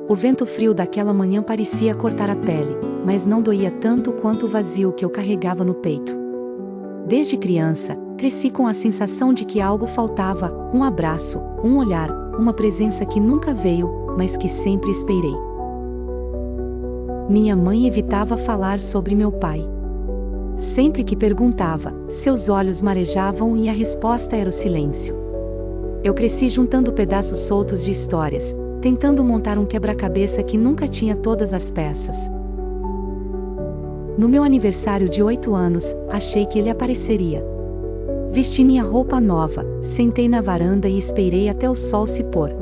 O vento frio daquela manhã parecia cortar a pele, mas não doía tanto quanto o vazio que eu carregava no peito. Desde criança, cresci com a sensação de que algo faltava, um abraço, um olhar, uma presença que nunca veio, mas que sempre esperei. Minha mãe evitava falar sobre meu pai. Sempre que perguntava, seus olhos marejavam e a resposta era o silêncio. Eu cresci juntando pedaços soltos de histórias, tentando montar um quebra-cabeça que nunca tinha todas as peças. No meu aniversário de 8 anos, achei que ele apareceria. Vesti minha roupa nova, sentei na varanda e esperei até o sol se pôr.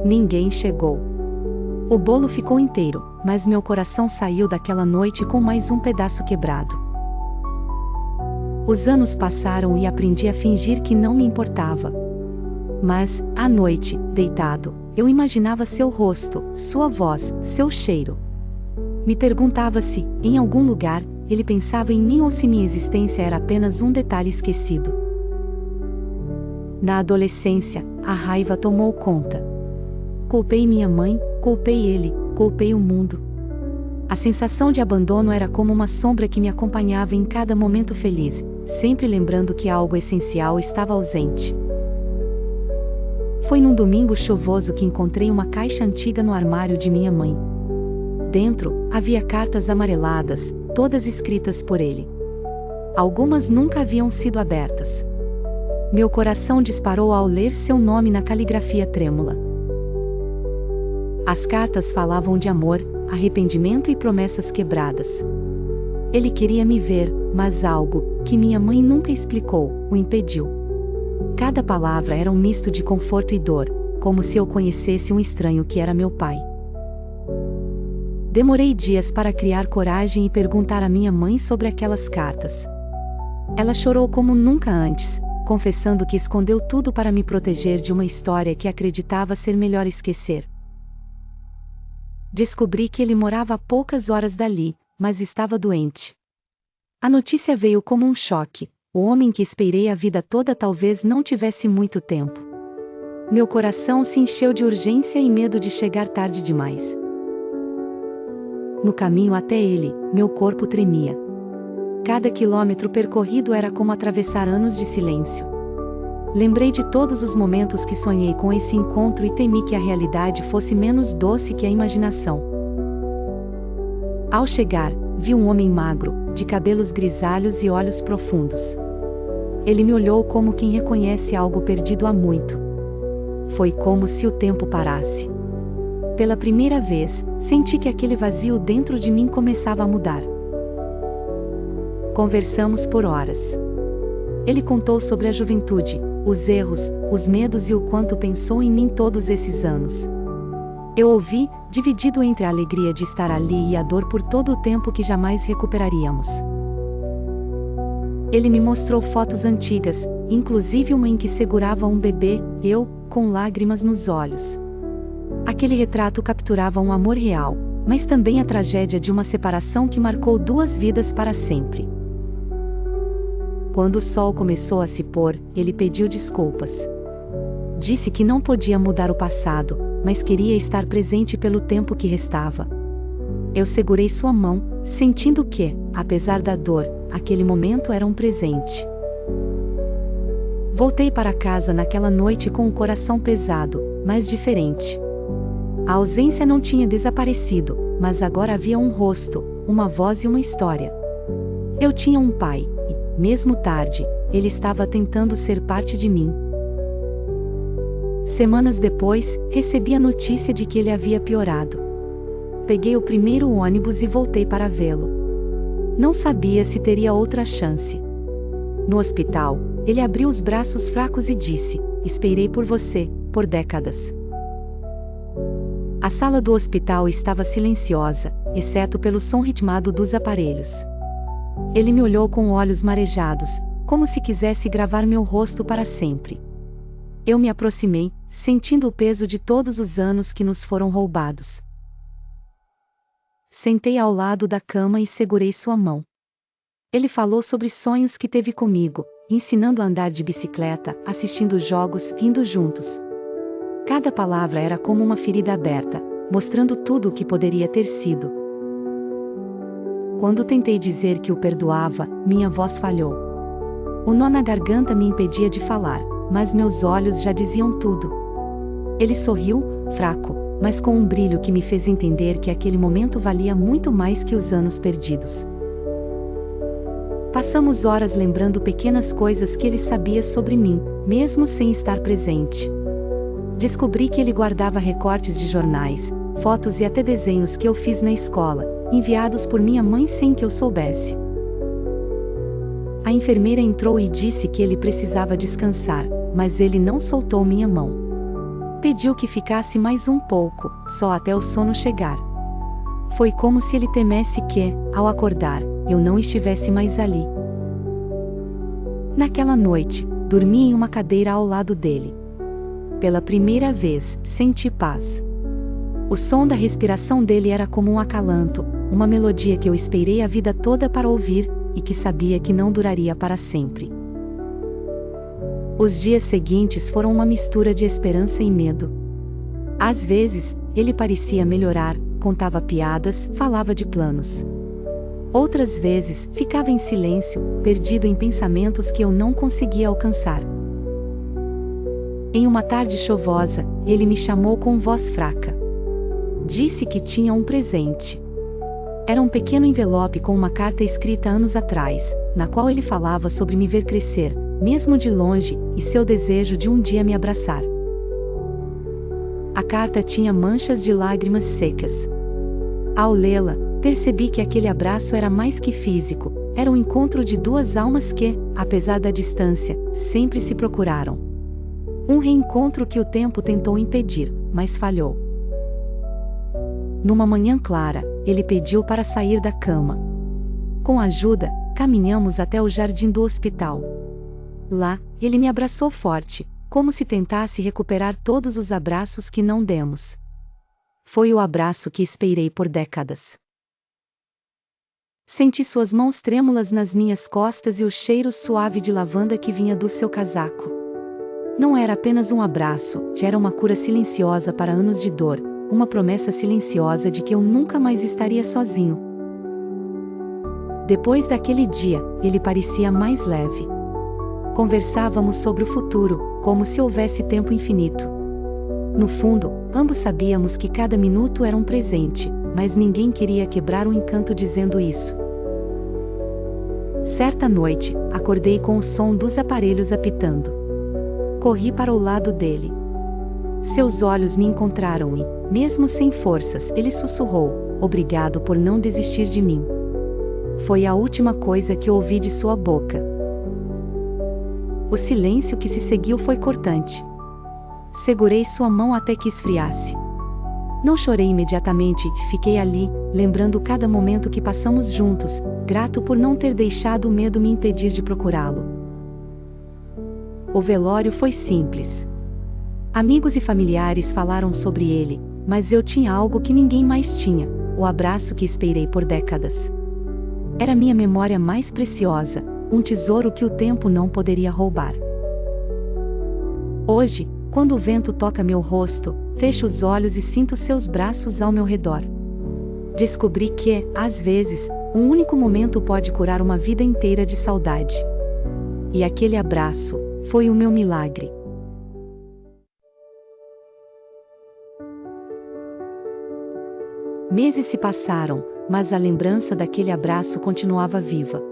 Ninguém chegou. O bolo ficou inteiro, mas meu coração saiu daquela noite com mais um pedaço quebrado. Os anos passaram e aprendi a fingir que não me importava. Mas, à noite, deitado, eu imaginava seu rosto, sua voz, seu cheiro. Me perguntava se, em algum lugar, ele pensava em mim ou se minha existência era apenas um detalhe esquecido. Na adolescência, a raiva tomou conta. Culpei minha mãe, culpei ele, culpei o mundo. A sensação de abandono era como uma sombra que me acompanhava em cada momento feliz, sempre lembrando que algo essencial estava ausente. Foi num domingo chuvoso que encontrei uma caixa antiga no armário de minha mãe. Dentro, havia cartas amareladas, todas escritas por ele. Algumas nunca haviam sido abertas. Meu coração disparou ao ler seu nome na caligrafia trêmula. As cartas falavam de amor, arrependimento e promessas quebradas. Ele queria me ver, mas algo, que minha mãe nunca explicou, o impediu. Cada palavra era um misto de conforto e dor, como se eu conhecesse um estranho que era meu pai. Demorei dias para criar coragem e perguntar à minha mãe sobre aquelas cartas. Ela chorou como nunca antes, confessando que escondeu tudo para me proteger de uma história que acreditava ser melhor esquecer. Descobri que ele morava a poucas horas dali, mas estava doente. A notícia veio como um choque. O homem que esperei a vida toda talvez não tivesse muito tempo. Meu coração se encheu de urgência e medo de chegar tarde demais. No caminho até ele, meu corpo tremia. Cada quilômetro percorrido era como atravessar anos de silêncio. Lembrei de todos os momentos que sonhei com esse encontro e temi que a realidade fosse menos doce que a imaginação. Ao chegar, vi um homem magro, de cabelos grisalhos e olhos profundos. Ele me olhou como quem reconhece algo perdido há muito. Foi como se o tempo parasse. Pela primeira vez, senti que aquele vazio dentro de mim começava a mudar. Conversamos por horas. Ele contou sobre a juventude, os erros, os medos e o quanto pensou em mim todos esses anos. Eu ouvi, dividido entre a alegria de estar ali e a dor por todo o tempo que jamais recuperaríamos. Ele me mostrou fotos antigas, inclusive uma em que segurava um bebê, eu, com lágrimas nos olhos. Aquele retrato capturava um amor real, mas também a tragédia de uma separação que marcou 2 vidas para sempre. Quando o sol começou a se pôr, ele pediu desculpas. Disse que não podia mudar o passado, mas queria estar presente pelo tempo que restava. Eu segurei sua mão, sentindo que, apesar da dor, aquele momento era um presente. Voltei para casa naquela noite com o coração pesado, mas diferente. A ausência não tinha desaparecido, mas agora havia um rosto, uma voz e uma história. Eu tinha um pai, e, mesmo tarde, ele estava tentando ser parte de mim. Semanas depois, recebi a notícia de que ele havia piorado. Peguei o primeiro ônibus e voltei para vê-lo. Não sabia se teria outra chance. No hospital, ele abriu os braços fracos e disse: "Esperei por você, por décadas." A sala do hospital estava silenciosa, exceto pelo som ritmado dos aparelhos. Ele me olhou com olhos marejados, como se quisesse gravar meu rosto para sempre. Eu me aproximei, sentindo o peso de todos os anos que nos foram roubados. Sentei ao lado da cama e segurei sua mão. Ele falou sobre sonhos que teve comigo, ensinando a andar de bicicleta, assistindo jogos, rindo juntos. Cada palavra era como uma ferida aberta, mostrando tudo o que poderia ter sido. Quando tentei dizer que o perdoava, minha voz falhou. O nó na garganta me impedia de falar, mas meus olhos já diziam tudo. Ele sorriu, fraco, mas com um brilho que me fez entender que aquele momento valia muito mais que os anos perdidos. Passamos horas lembrando pequenas coisas que ele sabia sobre mim, mesmo sem estar presente. Descobri que ele guardava recortes de jornais, fotos e até desenhos que eu fiz na escola, enviados por minha mãe sem que eu soubesse. A enfermeira entrou e disse que ele precisava descansar, mas ele não soltou minha mão. Pediu que ficasse mais um pouco, só até o sono chegar. Foi como se ele temesse que, ao acordar, eu não estivesse mais ali. Naquela noite, dormi em uma cadeira ao lado dele. Pela primeira vez, senti paz. O som da respiração dele era como um acalanto, uma melodia que eu esperei a vida toda para ouvir, e que sabia que não duraria para sempre. Os dias seguintes foram uma mistura de esperança e medo. Às vezes, ele parecia melhorar, contava piadas, falava de planos. Outras vezes, ficava em silêncio, perdido em pensamentos que eu não conseguia alcançar. Em uma tarde chuvosa, ele me chamou com voz fraca. Disse que tinha um presente. Era um pequeno envelope com uma carta escrita anos atrás, na qual ele falava sobre me ver crescer, mesmo de longe, e seu desejo de um dia me abraçar. A carta tinha manchas de lágrimas secas. Ao lê-la, percebi que aquele abraço era mais que físico, era um encontro de duas almas que, apesar da distância, sempre se procuraram. Um reencontro que o tempo tentou impedir, mas falhou. Numa manhã clara, ele pediu para sair da cama. Com ajuda, caminhamos até o jardim do hospital. Lá, ele me abraçou forte, como se tentasse recuperar todos os abraços que não demos. Foi o abraço que esperei por décadas. Senti suas mãos trêmulas nas minhas costas e o cheiro suave de lavanda que vinha do seu casaco. Não era apenas um abraço, já era uma cura silenciosa para anos de dor, uma promessa silenciosa de que eu nunca mais estaria sozinho. Depois daquele dia, ele parecia mais leve. Conversávamos sobre o futuro, como se houvesse tempo infinito. No fundo, ambos sabíamos que cada minuto era um presente, mas ninguém queria quebrar o encanto dizendo isso. Certa noite, acordei com o som dos aparelhos apitando. Corri para o lado dele. Seus olhos me encontraram e, mesmo sem forças, ele sussurrou: "Obrigado por não desistir de mim." Foi a última coisa que ouvi de sua boca. O silêncio que se seguiu foi cortante. Segurei sua mão até que esfriasse. Não chorei imediatamente, fiquei ali, lembrando cada momento que passamos juntos, grato por não ter deixado o medo me impedir de procurá-lo. O velório foi simples. Amigos e familiares falaram sobre ele, mas eu tinha algo que ninguém mais tinha: o abraço que esperei por décadas. Era minha memória mais preciosa, um tesouro que o tempo não poderia roubar. Hoje, quando o vento toca meu rosto, fecho os olhos e sinto seus braços ao meu redor. Descobri que, às vezes, um único momento pode curar uma vida inteira de saudade. E aquele abraço foi o meu milagre. Meses se passaram, mas a lembrança daquele abraço continuava viva.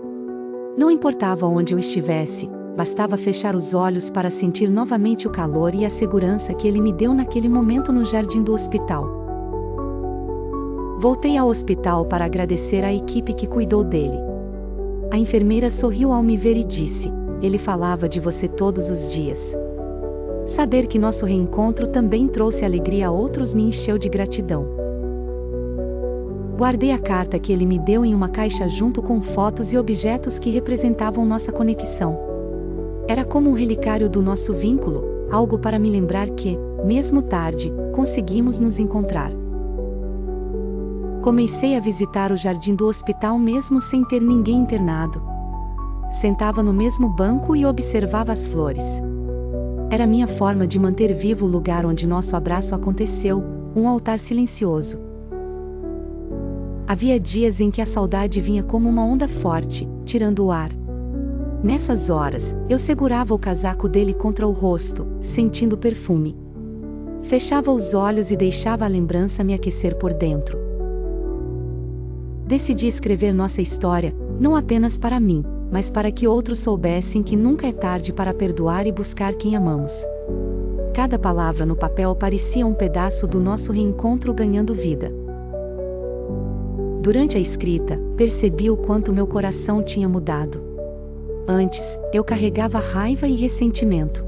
Não importava onde eu estivesse, bastava fechar os olhos para sentir novamente o calor e a segurança que ele me deu naquele momento no jardim do hospital. Voltei ao hospital para agradecer à equipe que cuidou dele. A enfermeira sorriu ao me ver e disse: "Ele falava de você todos os dias." Saber que nosso reencontro também trouxe alegria a outros me encheu de gratidão. Guardei a carta que ele me deu em uma caixa junto com fotos e objetos que representavam nossa conexão. Era como um relicário do nosso vínculo, algo para me lembrar que, mesmo tarde, conseguimos nos encontrar. Comecei a visitar o jardim do hospital mesmo sem ter ninguém internado. Sentava no mesmo banco e observava as flores. Era minha forma de manter vivo o lugar onde nosso abraço aconteceu, um altar silencioso. Havia dias em que a saudade vinha como uma onda forte, tirando o ar. Nessas horas, eu segurava o casaco dele contra o rosto, sentindo o perfume. Fechava os olhos e deixava a lembrança me aquecer por dentro. Decidi escrever nossa história, não apenas para mim, mas para que outros soubessem que nunca é tarde para perdoar e buscar quem amamos. Cada palavra no papel parecia um pedaço do nosso reencontro ganhando vida. Durante a escrita, percebi o quanto meu coração tinha mudado. Antes, eu carregava raiva e ressentimento.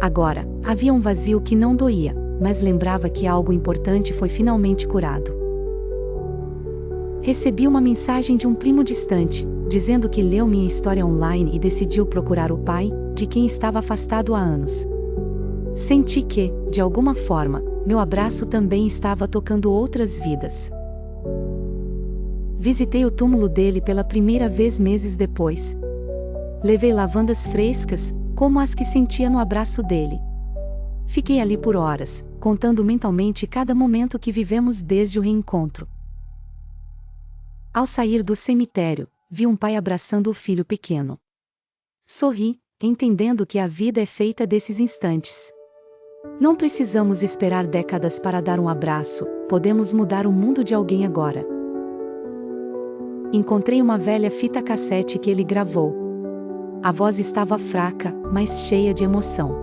Agora, havia um vazio que não doía, mas lembrava que algo importante foi finalmente curado. Recebi uma mensagem de um primo distante, dizendo que leu minha história online e decidiu procurar o pai, de quem estava afastado há anos. Senti que, de alguma forma, meu abraço também estava tocando outras vidas. Visitei o túmulo dele pela primeira vez meses depois. Levei lavandas frescas, como as que sentia no abraço dele. Fiquei ali por horas, contando mentalmente cada momento que vivemos desde o reencontro. Ao sair do cemitério, vi um pai abraçando o filho pequeno. Sorri, entendendo que a vida é feita desses instantes. Não precisamos esperar décadas para dar um abraço, podemos mudar o mundo de alguém agora. Encontrei uma velha fita cassete que ele gravou. A voz estava fraca, mas cheia de emoção.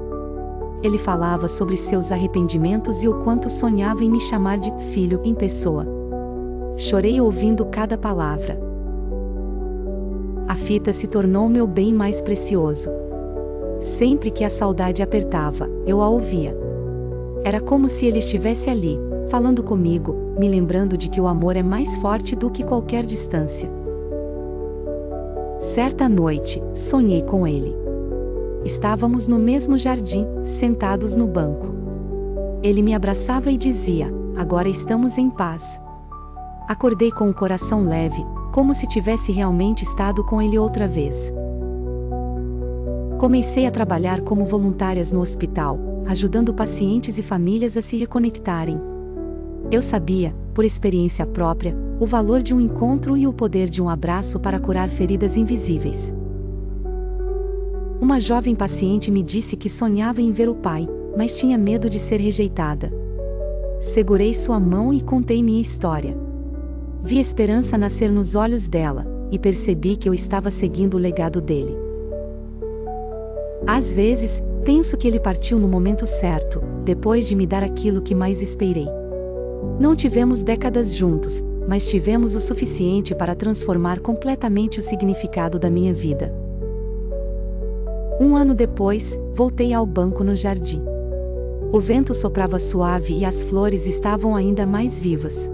Ele falava sobre seus arrependimentos e o quanto sonhava em me chamar de filho em pessoa. Chorei ouvindo cada palavra. A fita se tornou meu bem mais precioso. Sempre que a saudade apertava, eu a ouvia. Era como se ele estivesse ali, falando comigo, me lembrando de que o amor é mais forte do que qualquer distância. Certa noite, sonhei com ele. Estávamos no mesmo jardim, sentados no banco. Ele me abraçava e dizia: "Agora estamos em paz." Acordei com o coração leve, como se tivesse realmente estado com ele outra vez. Comecei a trabalhar como voluntárias no hospital, ajudando pacientes e famílias a se reconectarem. Eu sabia, por experiência própria, o valor de um encontro e o poder de um abraço para curar feridas invisíveis. Uma jovem paciente me disse que sonhava em ver o pai, mas tinha medo de ser rejeitada. Segurei sua mão e contei minha história. Vi esperança nascer nos olhos dela, e percebi que eu estava seguindo o legado dele. Às vezes, penso que ele partiu no momento certo, depois de me dar aquilo que mais esperei. Não tivemos décadas juntos, mas tivemos o suficiente para transformar completamente o significado da minha vida. Um ano depois, voltei ao banco no jardim. O vento soprava suave e as flores estavam ainda mais vivas.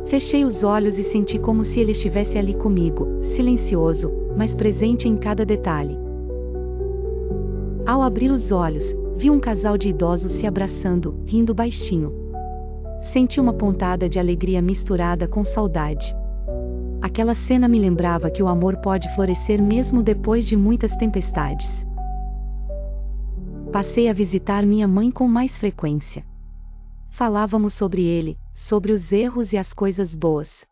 Fechei os olhos e senti como se ele estivesse ali comigo, silencioso, mas presente em cada detalhe. Ao abrir os olhos, vi um casal de idosos se abraçando, rindo baixinho. Senti uma pontada de alegria misturada com saudade. Aquela cena me lembrava que o amor pode florescer mesmo depois de muitas tempestades. Passei a visitar minha mãe com mais frequência. Falávamos sobre ele, sobre os erros e as coisas boas.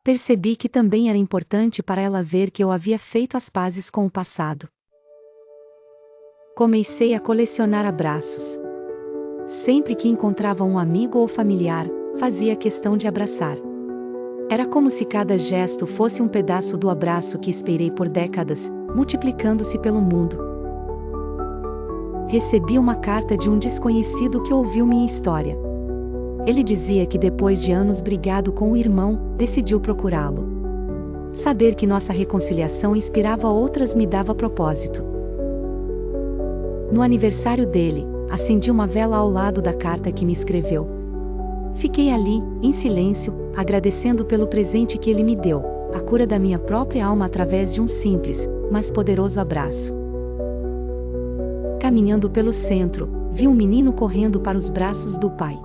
Percebi que também era importante para ela ver que eu havia feito as pazes com o passado. Comecei a colecionar abraços. Sempre que encontrava um amigo ou familiar, fazia questão de abraçar. Era como se cada gesto fosse um pedaço do abraço que esperei por décadas, multiplicando-se pelo mundo. Recebi uma carta de um desconhecido que ouviu minha história. Ele dizia que depois de anos brigado com o irmão, decidiu procurá-lo. Saber que nossa reconciliação inspirava outras me dava propósito. No aniversário dele, acendi uma vela ao lado da carta que me escreveu. Fiquei ali, em silêncio, agradecendo pelo presente que ele me deu, a cura da minha própria alma através de um simples, mas poderoso abraço. Caminhando pelo centro, vi um menino correndo para os braços do pai.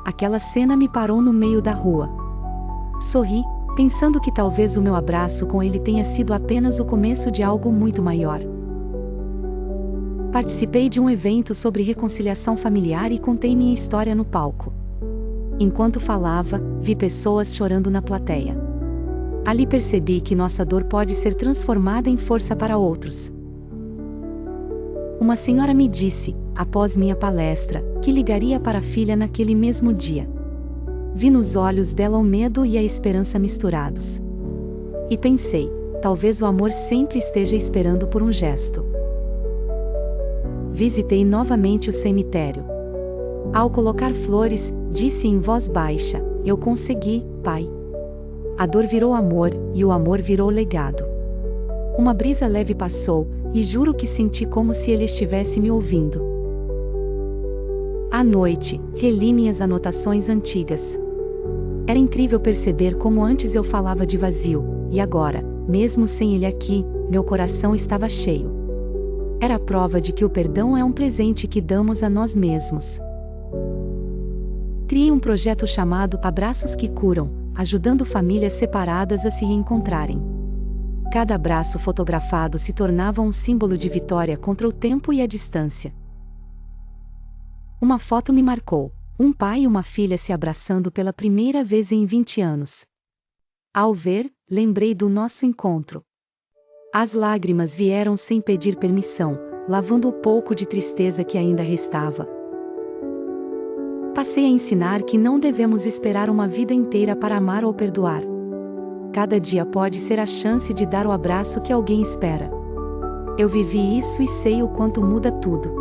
Aquela cena me parou no meio da rua. Sorri, pensando que talvez o meu abraço com ele tenha sido apenas o começo de algo muito maior. Participei de um evento sobre reconciliação familiar e contei minha história no palco. Enquanto falava, vi pessoas chorando na plateia. Ali percebi que nossa dor pode ser transformada em força para outros. Uma senhora me disse, após minha palestra, que ligaria para a filha naquele mesmo dia. Vi nos olhos dela o medo e a esperança misturados. E pensei, talvez o amor sempre esteja esperando por um gesto. Visitei novamente o cemitério. Ao colocar flores, disse em voz baixa, eu consegui, pai. A dor virou amor, e o amor virou legado. Uma brisa leve passou, e juro que senti como se ele estivesse me ouvindo. À noite, reli minhas anotações antigas. Era incrível perceber como antes eu falava de vazio, e agora, mesmo sem ele aqui, meu coração estava cheio. Era a prova de que o perdão é um presente que damos a nós mesmos. Criei um projeto chamado Abraços que Curam, ajudando famílias separadas a se reencontrarem. Cada abraço fotografado se tornava um símbolo de vitória contra o tempo e a distância. Uma foto me marcou, um pai e uma filha se abraçando pela primeira vez em 20 anos. Ao ver, lembrei do nosso encontro. As lágrimas vieram sem pedir permissão, lavando o pouco de tristeza que ainda restava. Passei a ensinar que não devemos esperar uma vida inteira para amar ou perdoar. Cada dia pode ser a chance de dar o abraço que alguém espera. Eu vivi isso e sei o quanto muda tudo.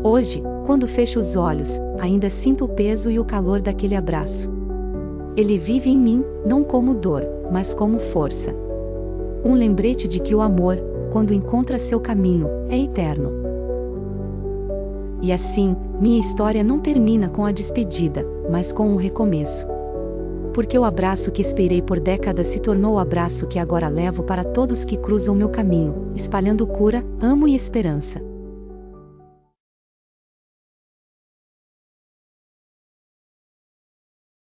Hoje, quando fecho os olhos, ainda sinto o peso e o calor daquele abraço. Ele vive em mim, não como dor, mas como força. Um lembrete de que o amor, quando encontra seu caminho, é eterno. E assim, minha história não termina com a despedida, mas com um recomeço. Porque o abraço que esperei por décadas se tornou o abraço que agora levo para todos que cruzam meu caminho, espalhando cura, amo e esperança.